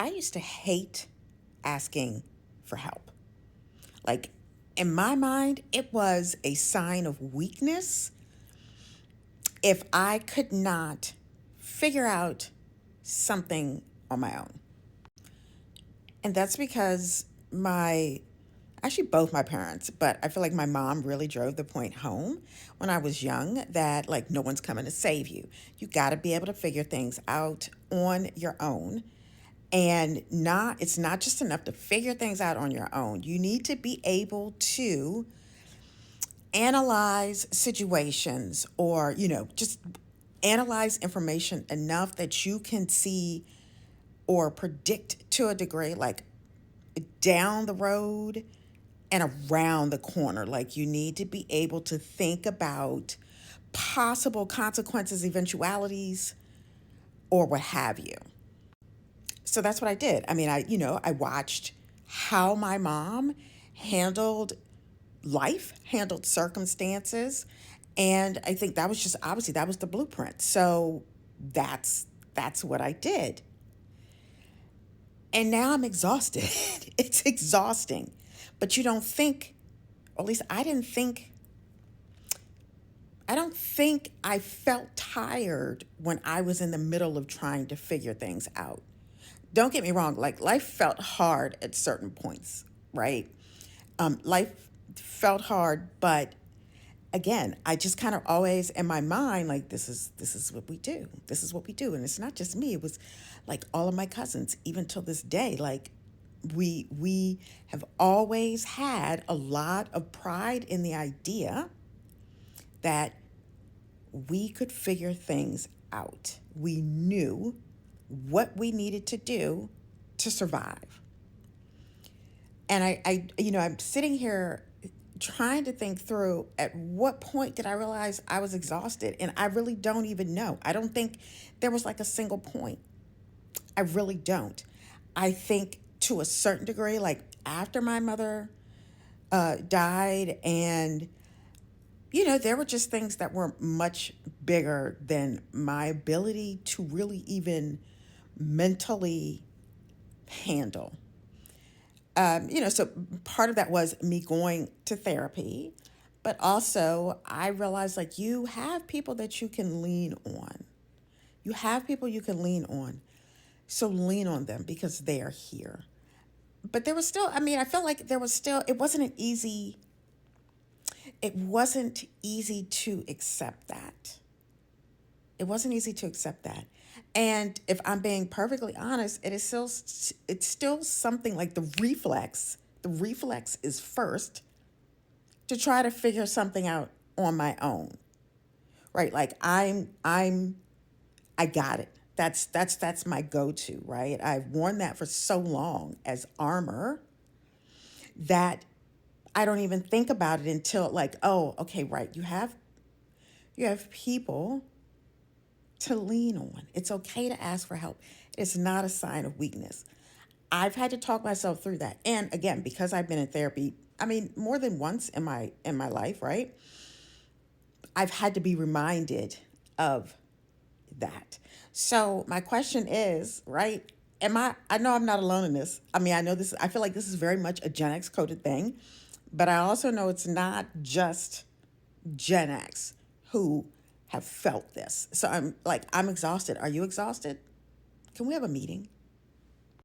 I used to hate asking for help. Like, in my mind, it was a sign of weakness if I could not figure out something on my own. And that's because actually both my parents, but I feel like my mom really drove the point home when I was young that like no one's coming to save you. You got to be able to figure things out on your own. And it's not just enough to figure things out on your own. You need to be able to analyze situations or, just analyze information enough that you can see or predict to a degree, like down the road and around the corner. Like you need to be able to think about possible consequences, eventualities, or what have you. So that's what I did. I mean, I watched how my mom handled life, handled circumstances, and I think that was just obviously that was the blueprint. So that's what I did. And now I'm exhausted. It's exhausting. But you don't think, or at least I don't think I felt tired when I was in the middle of trying to figure things out. Don't get me wrong, like life felt hard at certain points, right? Life felt hard, but again, I just kind of always in my mind like this is what we do. This is what we do, and it's not just me. It was like all of my cousins, even till this day. Like we have always had a lot of pride in the idea that we could figure things out. We knew what we needed to do to survive. And I'm sitting here trying to think through at what point did I realize I was exhausted? And I really don't even know. I don't think there was like a single point. I really don't. I think to a certain degree, like after my mother died, and there were just things that were much bigger than my ability to really even mentally handle. So part of that was me going to therapy, but also I realized like you have people that you can lean on. You have people you can lean on. So lean on them because they are here. But there was still, I mean, I felt like there was still, it wasn't easy to accept that. It wasn't easy to accept that. And if I'm being perfectly honest, it's still something like the reflex is first to try to figure something out on my own. Right? Like I got it. That's my go-to, right? I've worn that for so long as armor that I don't even think about it until like, oh, okay, right. You have people to lean on. It's okay to ask for help. It's not a sign of weakness. I've had to talk myself through that. And again, because I've been in therapy, I mean, more than once in my life, right? I've had to be reminded of that. So my question is, right? I know I'm not alone in this. I mean, I feel like this is very much a Gen X coded thing, but I also know it's not just Gen X who have felt this. So I'm exhausted. Are you exhausted? Can we have a meeting?